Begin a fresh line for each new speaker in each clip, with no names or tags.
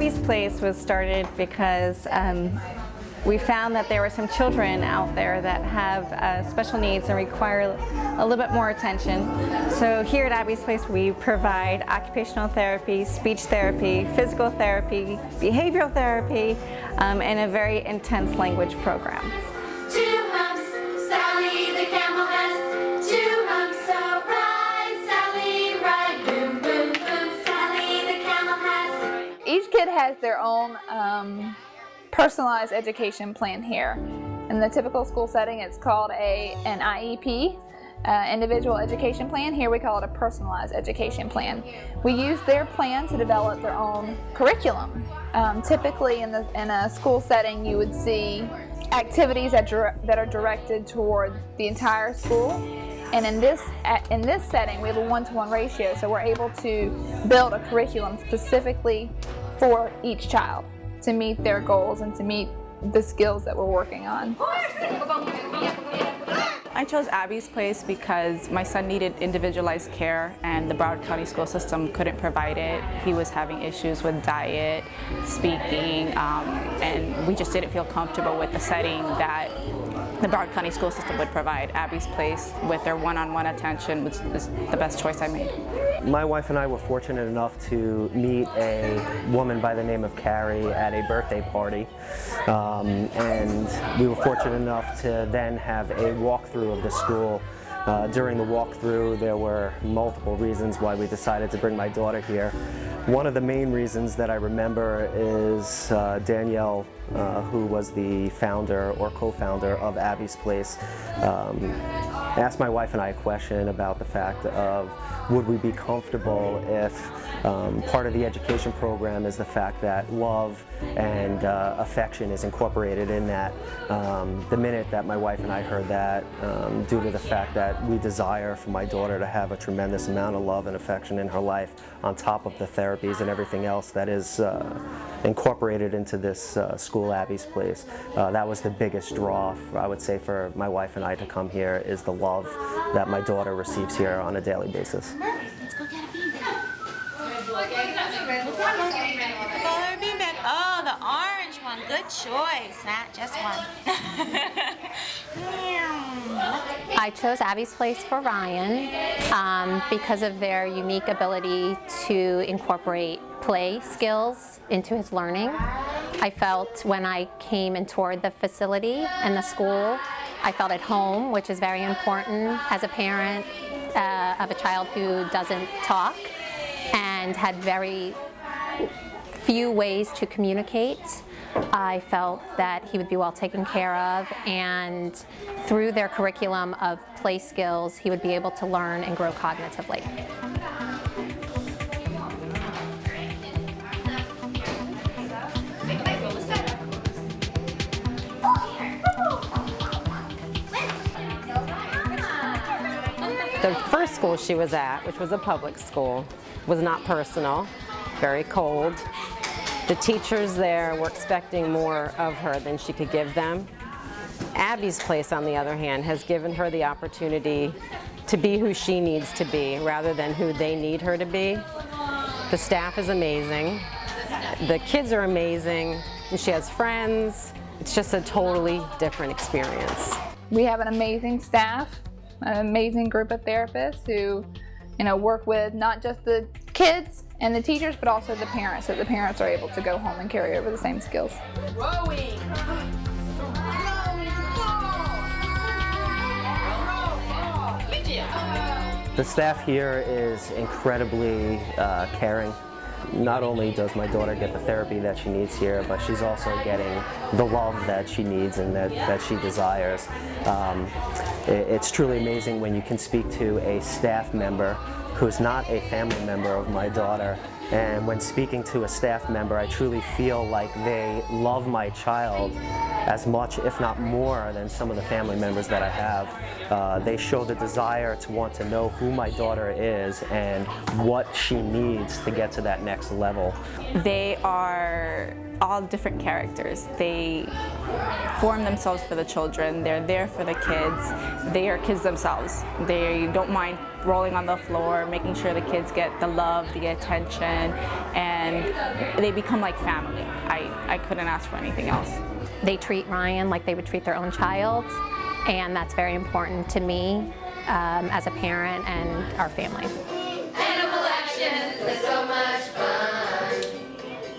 Abby's Place was started because we found that there were some children out there that have special needs and require a little bit more attention. So here at Abby's Place we provide occupational therapy, speech therapy, physical therapy, behavioral therapy, and a very intense language program.
2 humps, Sally the camel has 2 humps, so ride, Sally, ride, boom, boom, boom, Sally the camel has.
Each kid has their own personalized education plan here. In the typical school setting, it's called an IEP, individual education plan. Here we call it a personalized education plan. We use their plan to develop their own curriculum. Typically in a school setting, you would see activities that are directed toward the entire school. And in this setting, we have a 1-to-1 ratio, so we're able to build a curriculum specifically for each child to meet their goals and to meet the skills that we're working on.
I chose Abby's Place because my son needed individualized care and the Broward County school system couldn't provide it. He was having issues with diet, speaking, and we just didn't feel comfortable with the setting that the Broward County school system would provide. Abby's Place, with their one-on-one attention, was the best choice I made.
My wife and I were fortunate enough to meet a woman by the name of Carrie at a birthday party, and we were fortunate enough to then have a walkthrough of the school. During the walkthrough, there were multiple reasons why we decided to bring my daughter here. One of the main reasons that I remember is Danielle, who was the founder or co-founder of Abby's Place, asked my wife and I a question about the fact of would we be comfortable if part of the education program is the fact that love and affection is incorporated in that. The minute that my wife and I heard that, due to the fact that we desire for my daughter to have a tremendous amount of love and affection in her life on top of the therapies and everything else that is incorporated into this school, Abby's Place, that was the biggest draw, I would say, for my wife and I to come here, is the love that my daughter receives here on a daily basis.
Let's go get a beanbag.
Beanbag. Oh, the orange one. Good choice. Not just one.
I chose Abby's Place for Ryan because of their unique ability to incorporate play skills into his learning. I felt when I came and toured the facility and the school, I felt at home, which is very important as a parent of a child who doesn't talk and had very few ways to communicate. I felt that he would be well taken care of, and through their curriculum of play skills, he would be able to learn and grow cognitively.
The first school she was at, which was a public school, was not personal, very cold. The teachers there were expecting more of her than she could give them. Abby's Place, on the other hand, has given her the opportunity to be who she needs to be rather than who they need her to be. The staff is amazing. The kids are amazing. And she has friends. It's just a totally different experience.
We have an amazing staff, an amazing group of therapists who, work with not just the kids and the teachers, but also the parents, so the parents are able to go home and carry over the same skills.
Rowing.
The staff here is incredibly caring. Not only does my daughter get the therapy that she needs here, but she's also getting the love that she needs and that she desires. It's truly amazing when you can speak to a staff member who's not a family member of my daughter, and when speaking to a staff member, I truly feel like they love my child as much, if not more, than some of the family members that I have. They show the desire to want to know who my daughter is and what she needs to get to that next level.
They are all different characters. They form themselves for the children. They're there for the kids. They are kids themselves. They don't mind rolling on the floor, making sure the kids get the love, the attention, and they become like family. I couldn't ask for anything else.
They treat Ryan like they would treat their own child, and that's very important to me as a parent and our family.
Animal actions are so much fun.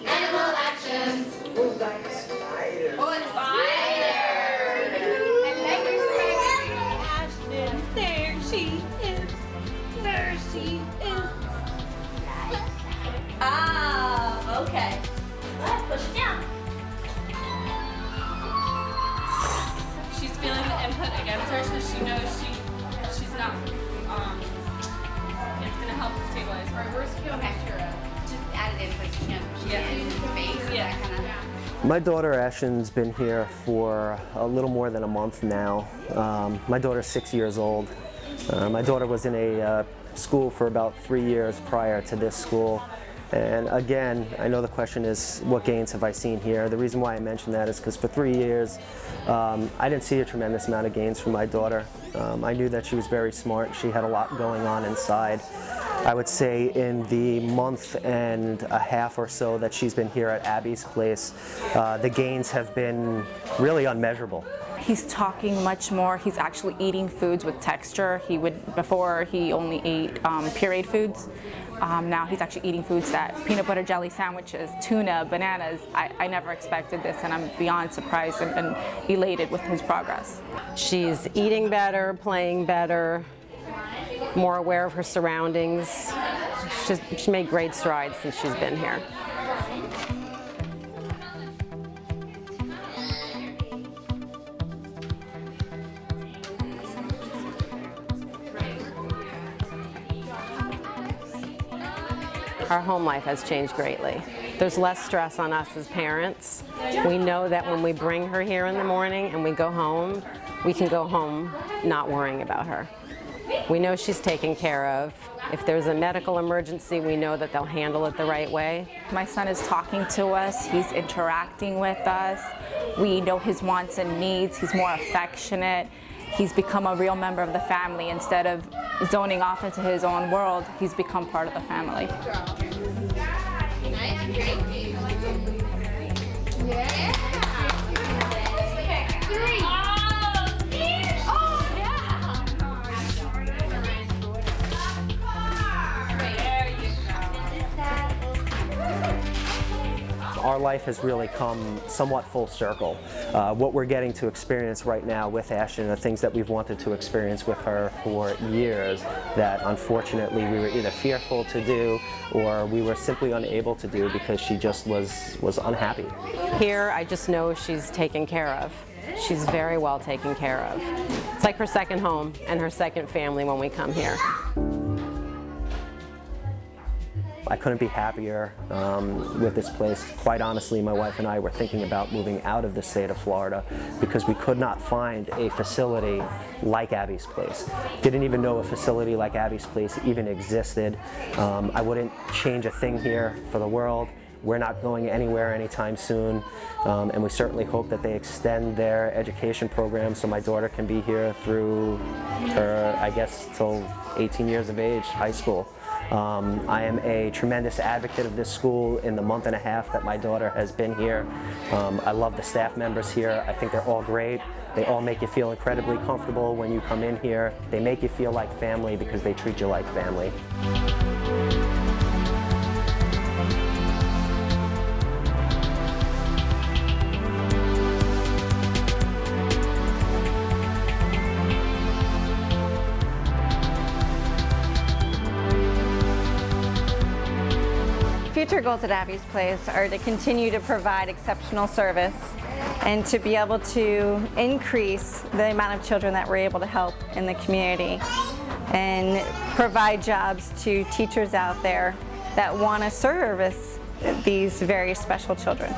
Animal actions. Oh, spider. Oh, a spider.
Ashton, there she is. There she is. Ah, okay. Let's push it down.
She's feeling the input against her, so she knows she's not. It's gonna help to stabilize her.
Where's Kyo extra? Just added in for she has to use her face. Yeah, kind of.
My daughter Ashton's been here for a little more than a month now. My daughter's 6 years old. My daughter was in a school for about 3 years prior to this school. And again, I know the question is, what gains have I seen here? The reason why I mention that is because for 3 years, I didn't see a tremendous amount of gains from my daughter. I knew that she was very smart. She had a lot going on inside. I would say in the month and a half or so that she's been here at Abby's place, the gains have been really unmeasurable.
He's talking much more. He's actually eating foods with texture. Before he only ate pureed foods. Now he's actually eating foods that peanut butter jelly sandwiches, tuna, bananas. I never expected this, and I'm beyond surprised and elated with his progress.
She's eating better, playing better, more aware of her surroundings. She's made great strides since she's been here. Our home life has changed greatly. There's less stress on us as parents. We know that when we bring her here in the morning and we go home, we can go home not worrying about her. We know she's taken care of. If there's a medical emergency, we know that they'll handle it the right way.
My son is talking to us. He's interacting with us. We know his wants and needs. He's more affectionate. He's become a real member of the family. Instead of zoning off into his own world, he's become part of the family.
Our life has really come somewhat full circle. What we're getting to experience right now with Ashton are things that we've wanted to experience with her for years that unfortunately we were either fearful to do or we were simply unable to do because she just was unhappy.
Here, I just know she's taken care of. She's very well taken care of. It's like her second home and her second family when we come here.
I couldn't be happier with this place. Quite honestly, my wife and I were thinking about moving out of the state of Florida because we could not find a facility like Abby's place. Didn't even know a facility like Abby's place even existed. I wouldn't change a thing here for the world. We're not going anywhere anytime soon, and we certainly hope that they extend their education program so my daughter can be here through her, I guess, till 18 years of age, high school. I am a tremendous advocate of this school in the month and a half that my daughter has been here. I love the staff members here. I think they're all great. They all make you feel incredibly comfortable when you come in here. They make you feel like family because they treat you like family.
Future goals at Abby's Place are to continue to provide exceptional service and to be able to increase the amount of children that we're able to help in the community and provide jobs to teachers out there that want to service these very special children.